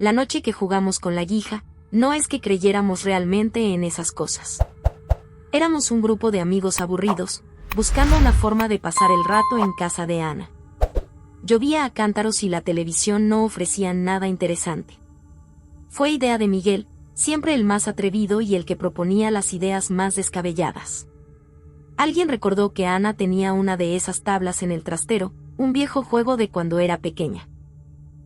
la noche que jugamos con la guija, no es que creyéramos realmente en esas cosas. Éramos un grupo de amigos aburridos, buscando una forma de pasar el rato en casa de Ana. Llovía a cántaros y la televisión no ofrecía nada interesante. Fue idea de Miguel, siempre el más atrevido y el que proponía las ideas más descabelladas. Alguien recordó que Ana tenía una de esas tablas en el trastero, un viejo juego de cuando era pequeña.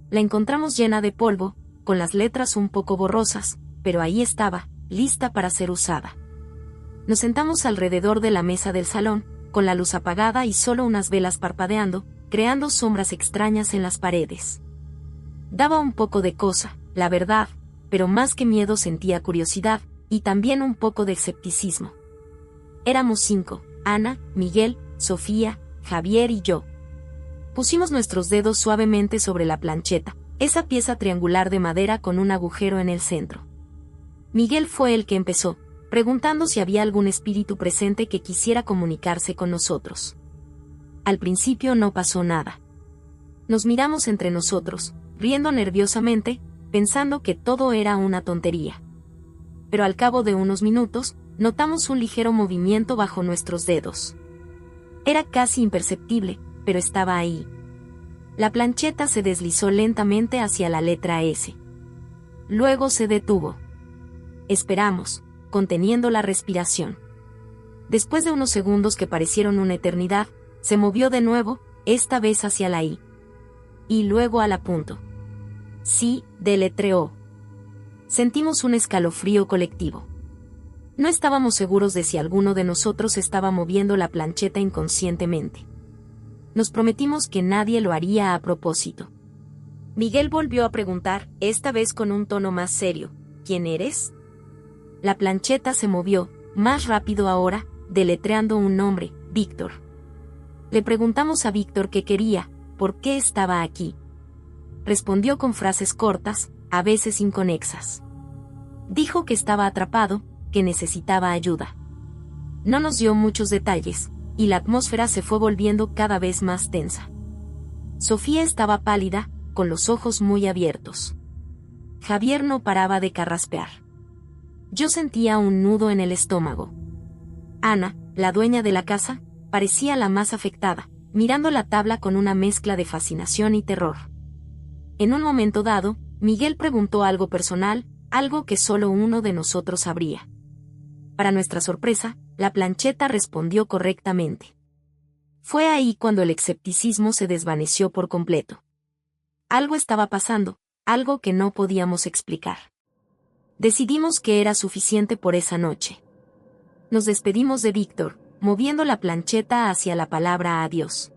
La encontramos llena de polvo, con las letras un poco borrosas, pero ahí estaba, lista para ser usada. Nos sentamos alrededor de la mesa del salón, con la luz apagada y solo unas velas parpadeando, creando sombras extrañas en las paredes. Daba un poco de cosa, la verdad, pero más que miedo sentía curiosidad, y también un poco de escepticismo. Éramos 5, Ana, Miguel, Sofía, Javier y yo. Pusimos nuestros dedos suavemente sobre la plancheta, esa pieza triangular de madera con un agujero en el centro. Miguel fue el que empezó, preguntando si había algún espíritu presente que quisiera comunicarse con nosotros. Al principio no pasó nada. Nos miramos entre nosotros, riendo nerviosamente, pensando que todo era una tontería. Pero al cabo de unos minutos, notamos un ligero movimiento bajo nuestros dedos. Era casi imperceptible, pero estaba ahí. La plancheta se deslizó lentamente hacia la letra S. Luego se detuvo. Esperamos, conteniendo la respiración. Después de unos segundos que parecieron una eternidad, se movió de nuevo, esta vez hacia la I. Y luego a la punto. Sí, deletreó. Sentimos un escalofrío colectivo. No estábamos seguros de si alguno de nosotros estaba moviendo la plancheta inconscientemente. Nos prometimos que nadie lo haría a propósito. Miguel volvió a preguntar, esta vez con un tono más serio, ¿quién eres? La plancheta se movió, más rápido ahora, deletreando un nombre, Víctor. Le preguntamos a Víctor qué quería, por qué estaba aquí. Respondió con frases cortas, a veces inconexas. Dijo que estaba atrapado, que necesitaba ayuda. No nos dio muchos detalles, y la atmósfera se fue volviendo cada vez más tensa. Sofía estaba pálida, con los ojos muy abiertos. Javier no paraba de carraspear. Yo sentía un nudo en el estómago. Ana, la dueña de la casa, parecía la más afectada, mirando la tabla con una mezcla de fascinación y terror. En un momento dado, Miguel preguntó algo personal, algo que solo uno de nosotros sabría. Para nuestra sorpresa, la plancheta respondió correctamente. Fue ahí cuando el escepticismo se desvaneció por completo. Algo estaba pasando, algo que no podíamos explicar. Decidimos que era suficiente por esa noche. Nos despedimos de Víctor, moviendo la plancheta hacia la palabra adiós.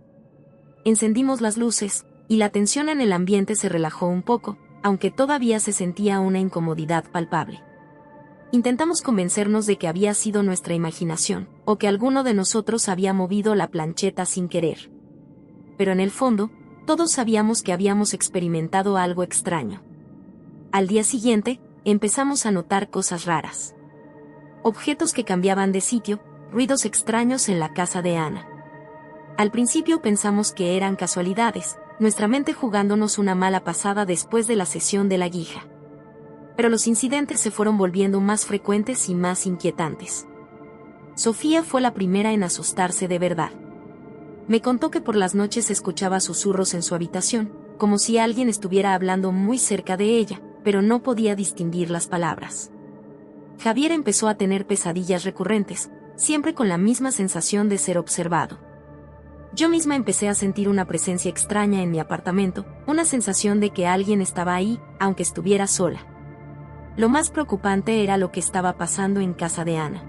Encendimos las luces, y la tensión en el ambiente se relajó un poco, aunque todavía se sentía una incomodidad palpable. Intentamos convencernos de que había sido nuestra imaginación, o que alguno de nosotros había movido la plancheta sin querer. Pero en el fondo, todos sabíamos que habíamos experimentado algo extraño. Al día siguiente, empezamos a notar cosas raras. Objetos que cambiaban de sitio, ruidos extraños en la casa de Ana. Al principio pensamos que eran casualidades, nuestra mente jugándonos una mala pasada después de la sesión de la guija. Pero los incidentes se fueron volviendo más frecuentes y más inquietantes. Sofía fue la primera en asustarse de verdad. Me contó que por las noches escuchaba susurros en su habitación, como si alguien estuviera hablando muy cerca de ella, pero no podía distinguir las palabras. Javier empezó a tener pesadillas recurrentes, siempre con la misma sensación de ser observado. Yo misma empecé a sentir una presencia extraña en mi apartamento, una sensación de que alguien estaba ahí, aunque estuviera sola. Lo más preocupante era lo que estaba pasando en casa de Ana.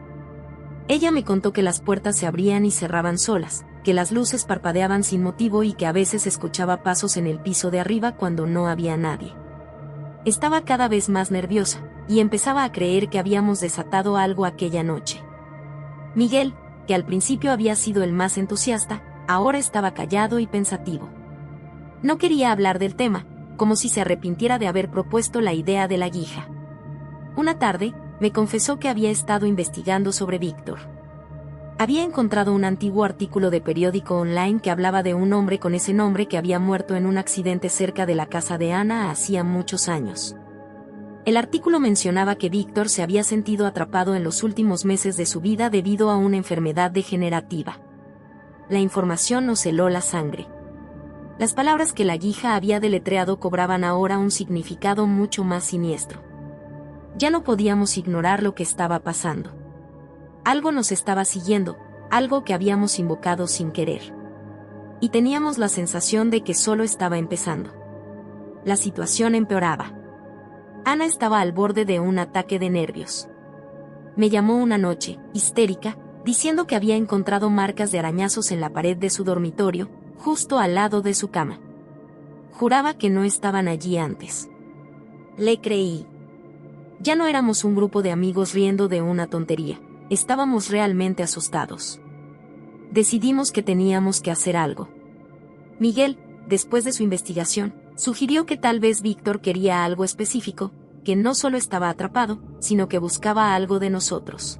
Ella me contó que las puertas se abrían y cerraban solas, que las luces parpadeaban sin motivo y que a veces escuchaba pasos en el piso de arriba cuando no había nadie. Estaba cada vez más nerviosa, y empezaba a creer que habíamos desatado algo aquella noche. Miguel, que al principio había sido el más entusiasta, ahora estaba callado y pensativo. No quería hablar del tema, como si se arrepintiera de haber propuesto la idea de la guija. Una tarde, me confesó que había estado investigando sobre Víctor. Había encontrado un antiguo artículo de periódico online que hablaba de un hombre con ese nombre que había muerto en un accidente cerca de la casa de Ana hacía muchos años. El artículo mencionaba que Víctor se había sentido atrapado en los últimos meses de su vida debido a una enfermedad degenerativa. La información nos heló la sangre. Las palabras que la guija había deletreado cobraban ahora un significado mucho más siniestro. Ya no podíamos ignorar lo que estaba pasando. Algo nos estaba siguiendo, algo que habíamos invocado sin querer. Y teníamos la sensación de que solo estaba empezando. La situación empeoraba. Ana estaba al borde de un ataque de nervios. Me llamó una noche, histérica, diciendo que había encontrado marcas de arañazos en la pared de su dormitorio, justo al lado de su cama. Juraba que no estaban allí antes. Le creí. Ya no éramos un grupo de amigos riendo de una tontería, estábamos realmente asustados. Decidimos que teníamos que hacer algo. Miguel, después de su investigación, sugirió que tal vez Víctor quería algo específico, que no solo estaba atrapado, sino que buscaba algo de nosotros.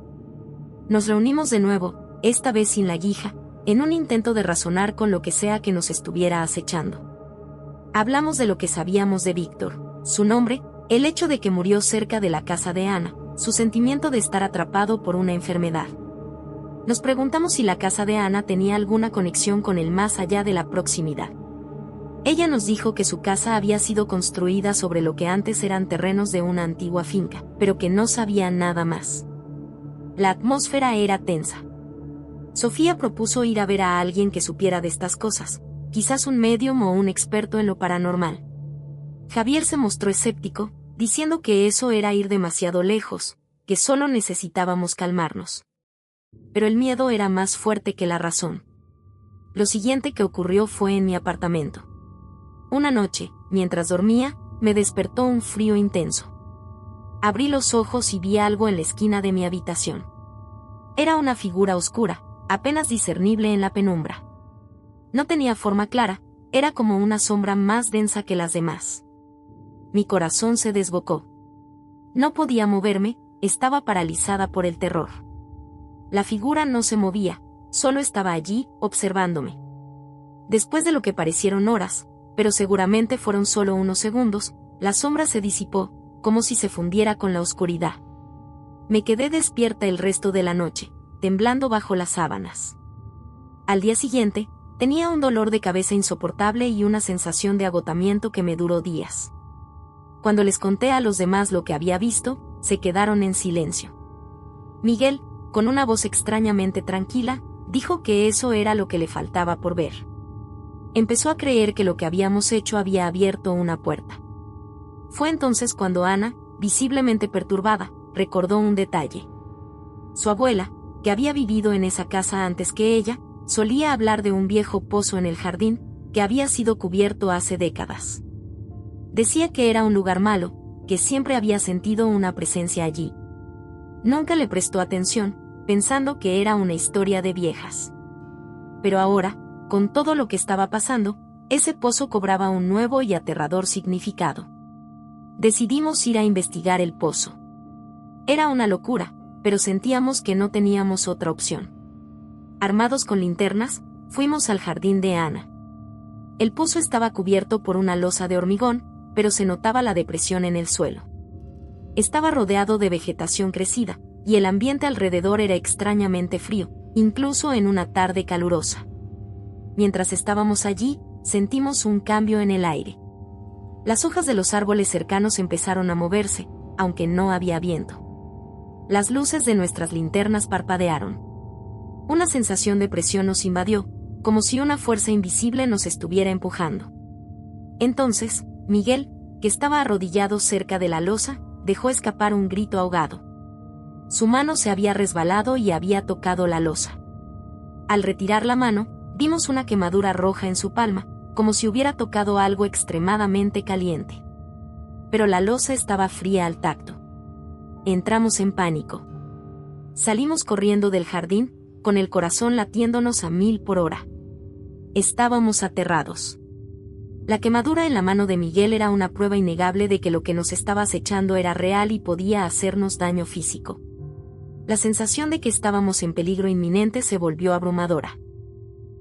Nos reunimos de nuevo, esta vez sin la guija, en un intento de razonar con lo que sea que nos estuviera acechando. Hablamos de lo que sabíamos de Víctor, su nombre, el hecho de que murió cerca de la casa de Ana, su sentimiento de estar atrapado por una enfermedad. Nos preguntamos si la casa de Ana tenía alguna conexión con el más allá de la proximidad. Ella nos dijo que su casa había sido construida sobre lo que antes eran terrenos de una antigua finca, pero que no sabía nada más. La atmósfera era tensa. Sofía propuso ir a ver a alguien que supiera de estas cosas, quizás un médium o un experto en lo paranormal. Javier se mostró escéptico, diciendo que eso era ir demasiado lejos, que solo necesitábamos calmarnos. Pero el miedo era más fuerte que la razón. Lo siguiente que ocurrió fue en mi apartamento. Una noche, mientras dormía, me despertó un frío intenso. Abrí los ojos y vi algo en la esquina de mi habitación. Era una figura oscura, apenas discernible en la penumbra. No tenía forma clara, era como una sombra más densa que las demás. Mi corazón se desbocó. No podía moverme, estaba paralizada por el terror. La figura no se movía, solo estaba allí, observándome. Después de lo que parecieron horas, pero seguramente fueron solo unos segundos, la sombra se disipó, como si se fundiera con la oscuridad. Me quedé despierta el resto de la noche, temblando bajo las sábanas. Al día siguiente, tenía un dolor de cabeza insoportable y una sensación de agotamiento que me duró días. Cuando les conté a los demás lo que había visto, se quedaron en silencio. Miguel, con una voz extrañamente tranquila, dijo que eso era lo que le faltaba por ver. Empezó a creer que lo que habíamos hecho había abierto una puerta. Fue entonces cuando Ana, visiblemente perturbada, recordó un detalle. Su abuela, que había vivido en esa casa antes que ella, solía hablar de un viejo pozo en el jardín, que había sido cubierto hace décadas. Decía que era un lugar malo, que siempre había sentido una presencia allí. Nunca le prestó atención, pensando que era una historia de viejas. Pero ahora, con todo lo que estaba pasando, ese pozo cobraba un nuevo y aterrador significado. Decidimos ir a investigar el pozo. Era una locura, pero sentíamos que no teníamos otra opción. Armados con linternas, fuimos al jardín de Ana. El pozo estaba cubierto por una losa de hormigón, pero se notaba la depresión en el suelo. Estaba rodeado de vegetación crecida, y el ambiente alrededor era extrañamente frío, incluso en una tarde calurosa. Mientras estábamos allí, sentimos un cambio en el aire. Las hojas de los árboles cercanos empezaron a moverse, aunque no había viento. Las luces de nuestras linternas parpadearon. Una sensación de presión nos invadió, como si una fuerza invisible nos estuviera empujando. Entonces, Miguel, que estaba arrodillado cerca de la losa, dejó escapar un grito ahogado. Su mano se había resbalado y había tocado la losa. Al retirar la mano, vimos una quemadura roja en su palma, como si hubiera tocado algo extremadamente caliente. Pero la losa estaba fría al tacto. Entramos en pánico. Salimos corriendo del jardín, con el corazón latiéndonos a 1000 por hora. Estábamos aterrados. La quemadura en la mano de Miguel era una prueba innegable de que lo que nos estaba acechando era real y podía hacernos daño físico. La sensación de que estábamos en peligro inminente se volvió abrumadora.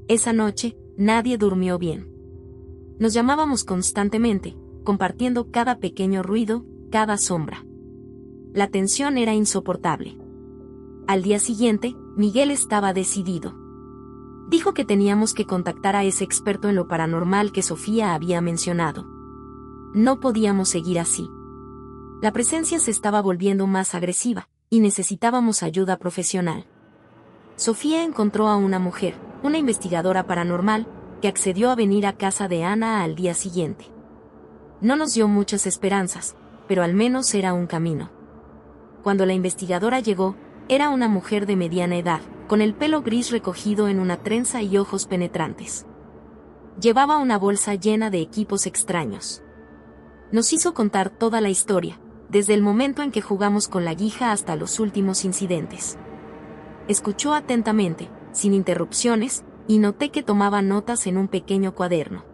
Esa noche, nadie durmió bien. Nos llamábamos constantemente, compartiendo cada pequeño ruido, cada sombra. La tensión era insoportable. Al día siguiente, Miguel estaba decidido. Dijo que teníamos que contactar a ese experto en lo paranormal que Sofía había mencionado. No podíamos seguir así. La presencia se estaba volviendo más agresiva, y necesitábamos ayuda profesional. Sofía encontró a una mujer, una investigadora paranormal, que accedió a venir a casa de Ana al día siguiente. No nos dio muchas esperanzas, pero al menos era un camino. Cuando la investigadora llegó, era una mujer de mediana edad, con el pelo gris recogido en una trenza y ojos penetrantes. Llevaba una bolsa llena de equipos extraños. Nos hizo contar toda la historia, desde el momento en que jugamos con la guija hasta los últimos incidentes. Escuchó atentamente, sin interrupciones, y noté que tomaba notas en un pequeño cuaderno.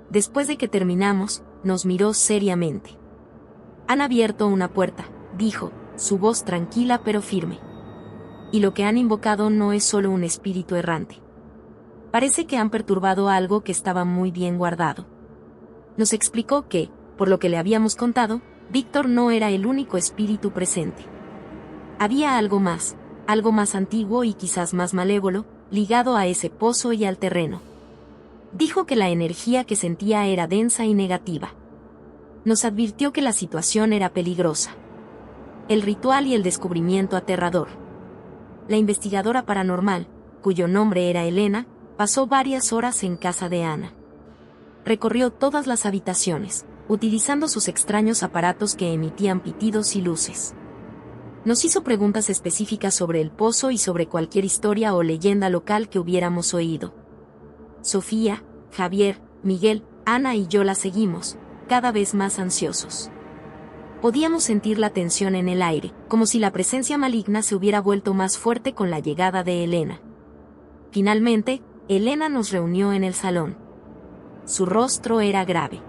Después de que terminamos, nos miró seriamente. Han abierto una puerta, dijo, su voz tranquila pero firme. Y lo que han invocado no es solo un espíritu errante. Parece que han perturbado algo que estaba muy bien guardado. Nos explicó que, por lo que le habíamos contado, Víctor no era el único espíritu presente. Había algo más antiguo y quizás más malévolo, ligado a ese pozo y al terreno. Dijo que la energía que sentía era densa y negativa. Nos advirtió que la situación era peligrosa. El ritual y el descubrimiento aterrador. La investigadora paranormal, cuyo nombre era Elena, pasó varias horas en casa de Ana. Recorrió todas las habitaciones, utilizando sus extraños aparatos que emitían pitidos y luces. Nos hizo preguntas específicas sobre el pozo y sobre cualquier historia o leyenda local que hubiéramos oído. Sofía, Javier, Miguel, Ana y yo la seguimos, cada vez más ansiosos. Podíamos sentir la tensión en el aire, como si la presencia maligna se hubiera vuelto más fuerte con la llegada de Elena. Finalmente, Elena nos reunió en el salón. Su rostro era grave.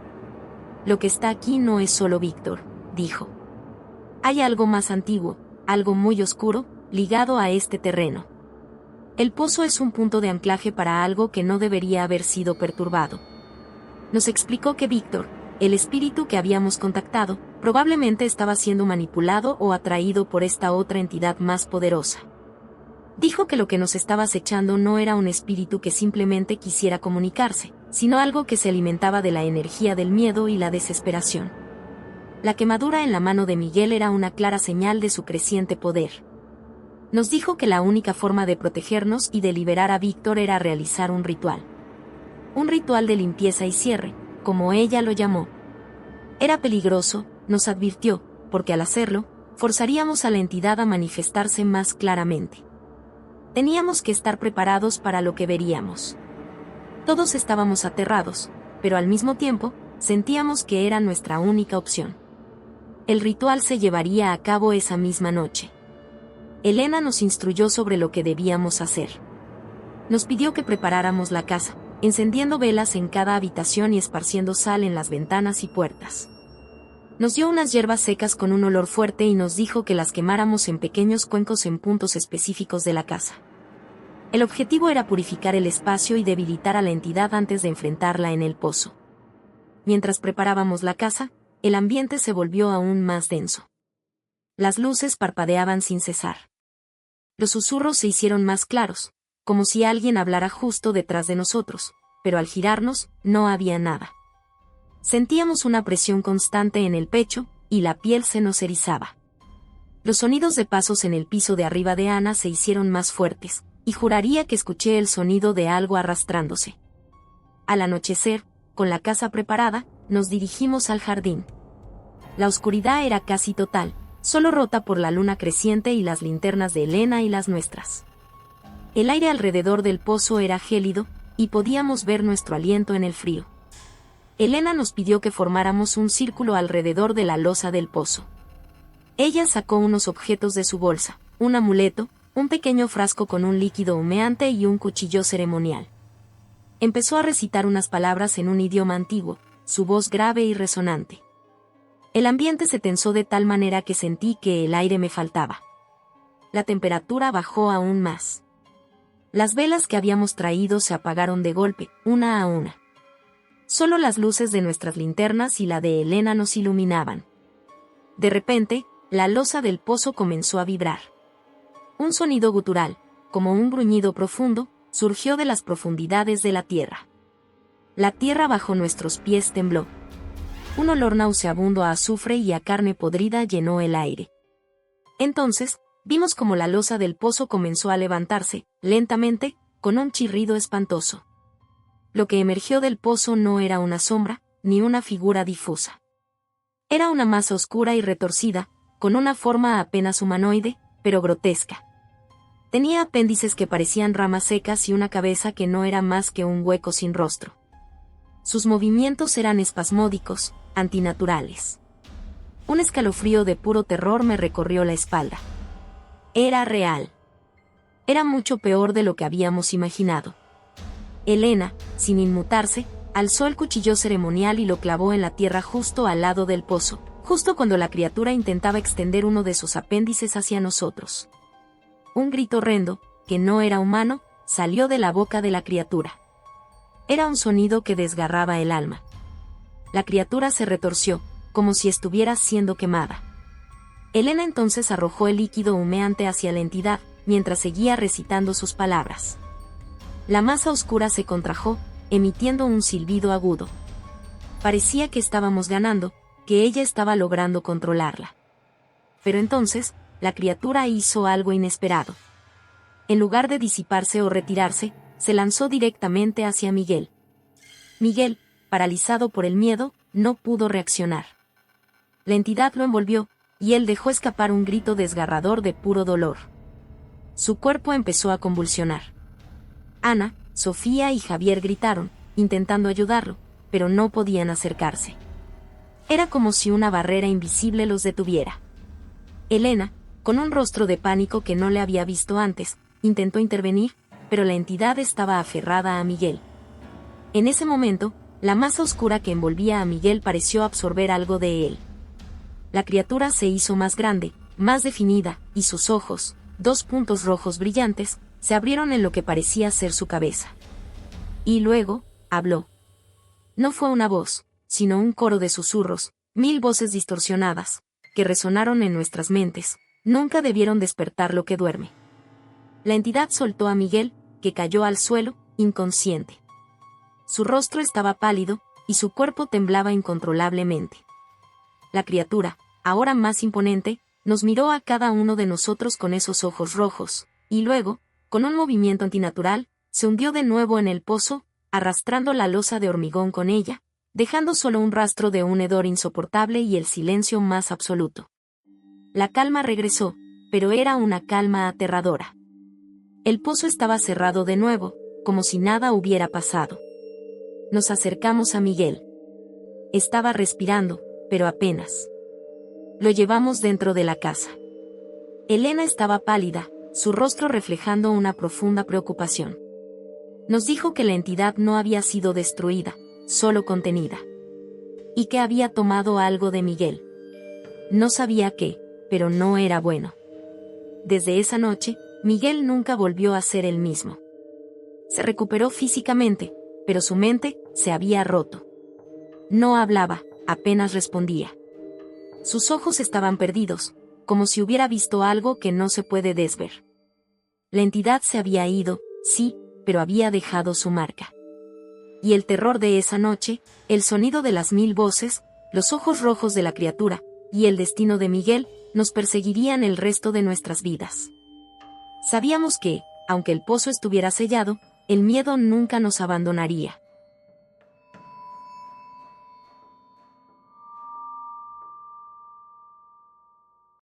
Lo que está aquí no es solo Víctor, dijo. Hay algo más antiguo, algo muy oscuro, ligado a este terreno. El pozo es un punto de anclaje para algo que no debería haber sido perturbado. Nos explicó que Víctor, el espíritu que habíamos contactado, probablemente estaba siendo manipulado o atraído por esta otra entidad más poderosa. Dijo que lo que nos estaba acechando no era un espíritu que simplemente quisiera comunicarse, sino algo que se alimentaba de la energía del miedo y la desesperación. La quemadura en la mano de Miguel era una clara señal de su creciente poder. Nos dijo que la única forma de protegernos y de liberar a Víctor era realizar un ritual. Un ritual de limpieza y cierre, como ella lo llamó. Era peligroso, nos advirtió, porque al hacerlo, forzaríamos a la entidad a manifestarse más claramente. Teníamos que estar preparados para lo que veríamos. Todos estábamos aterrados, pero al mismo tiempo, sentíamos que era nuestra única opción. El ritual se llevaría a cabo esa misma noche. Elena nos instruyó sobre lo que debíamos hacer. Nos pidió que preparáramos la casa, encendiendo velas en cada habitación y esparciendo sal en las ventanas y puertas. Nos dio unas hierbas secas con un olor fuerte y nos dijo que las quemáramos en pequeños cuencos en puntos específicos de la casa. El objetivo era purificar el espacio y debilitar a la entidad antes de enfrentarla en el pozo. Mientras preparábamos la casa, el ambiente se volvió aún más denso. Las luces parpadeaban sin cesar. Los susurros se hicieron más claros, como si alguien hablara justo detrás de nosotros, pero al girarnos, no había nada. Sentíamos una presión constante en el pecho, y la piel se nos erizaba. Los sonidos de pasos en el piso de arriba de Ana se hicieron más fuertes, y juraría que escuché el sonido de algo arrastrándose. Al anochecer, con la casa preparada, nos dirigimos al jardín. La oscuridad era casi total, solo rota por la luna creciente y las linternas de Elena y las nuestras. El aire alrededor del pozo era gélido, y podíamos ver nuestro aliento en el frío. Elena nos pidió que formáramos un círculo alrededor de la losa del pozo. Ella sacó unos objetos de su bolsa, un amuleto, un pequeño frasco con un líquido humeante y un cuchillo ceremonial. Empezó a recitar unas palabras en un idioma antiguo, su voz grave y resonante. El ambiente se tensó de tal manera que sentí que el aire me faltaba. La temperatura bajó aún más. Las velas que habíamos traído se apagaron de golpe, una a una. Solo las luces de nuestras linternas y la de Elena nos iluminaban. De repente, la losa del pozo comenzó a vibrar. Un sonido gutural, como un gruñido profundo, surgió de las profundidades de la tierra. La tierra bajo nuestros pies tembló. Un olor nauseabundo a azufre y a carne podrida llenó el aire. Entonces, vimos como la losa del pozo comenzó a levantarse, lentamente, con un chirrido espantoso. Lo que emergió del pozo no era una sombra, ni una figura difusa. Era una masa oscura y retorcida, con una forma apenas humanoide, pero grotesca. Tenía apéndices que parecían ramas secas y una cabeza que no era más que un hueco sin rostro. Sus movimientos eran espasmódicos, antinaturales. Un escalofrío de puro terror me recorrió la espalda. Era real. Era mucho peor de lo que habíamos imaginado. Elena, sin inmutarse, alzó el cuchillo ceremonial y lo clavó en la tierra justo al lado del pozo, justo cuando la criatura intentaba extender uno de sus apéndices hacia nosotros. Un grito horrendo, que no era humano, salió de la boca de la criatura. Era un sonido que desgarraba el alma. La criatura se retorció, como si estuviera siendo quemada. Elena entonces arrojó el líquido humeante hacia la entidad, mientras seguía recitando sus palabras. La masa oscura se contrajo, emitiendo un silbido agudo. Parecía que estábamos ganando, que ella estaba logrando controlarla. Pero entonces, la criatura hizo algo inesperado. En lugar de disiparse o retirarse, se lanzó directamente hacia Miguel. Miguel, paralizado por el miedo, no pudo reaccionar. La entidad lo envolvió, y él dejó escapar un grito desgarrador de puro dolor. Su cuerpo empezó a convulsionar. Ana, Sofía y Javier gritaron, intentando ayudarlo, pero no podían acercarse. Era como si una barrera invisible los detuviera. Elena, con un rostro de pánico que no le había visto antes, intentó intervenir, pero la entidad estaba aferrada a Miguel. En ese momento, la masa oscura que envolvía a Miguel pareció absorber algo de él. La criatura se hizo más grande, más definida, y sus ojos, 2 puntos rojos brillantes, se abrieron en lo que parecía ser su cabeza. Y luego, habló. No fue una voz, sino un coro de susurros, 1000 voces distorsionadas, que resonaron en nuestras mentes. Nunca debieron despertar lo que duerme. La entidad soltó a Miguel, que cayó al suelo, inconsciente. Su rostro estaba pálido, y su cuerpo temblaba incontrolablemente. La criatura, ahora más imponente, nos miró a cada uno de nosotros con esos ojos rojos, y luego, con un movimiento antinatural, se hundió de nuevo en el pozo, arrastrando la losa de hormigón con ella, dejando solo un rastro de un hedor insoportable y el silencio más absoluto. La calma regresó, pero era una calma aterradora. El pozo estaba cerrado de nuevo, como si nada hubiera pasado. Nos acercamos a Miguel. Estaba respirando, pero apenas. Lo llevamos dentro de la casa. Elena estaba pálida, su rostro reflejando una profunda preocupación. Nos dijo que la entidad no había sido destruida, solo contenida. Y que había tomado algo de Miguel. No sabía qué, pero no era bueno. Desde esa noche, Miguel nunca volvió a ser el mismo. Se recuperó físicamente, pero su mente se había roto. No hablaba, apenas respondía. Sus ojos estaban perdidos, como si hubiera visto algo que no se puede desver. La entidad se había ido, sí, pero había dejado su marca. Y el terror de esa noche, el sonido de las 1000 voces, los ojos rojos de la criatura, y el destino de Miguel, nos perseguirían el resto de nuestras vidas. Sabíamos que, aunque el pozo estuviera sellado, el miedo nunca nos abandonaría.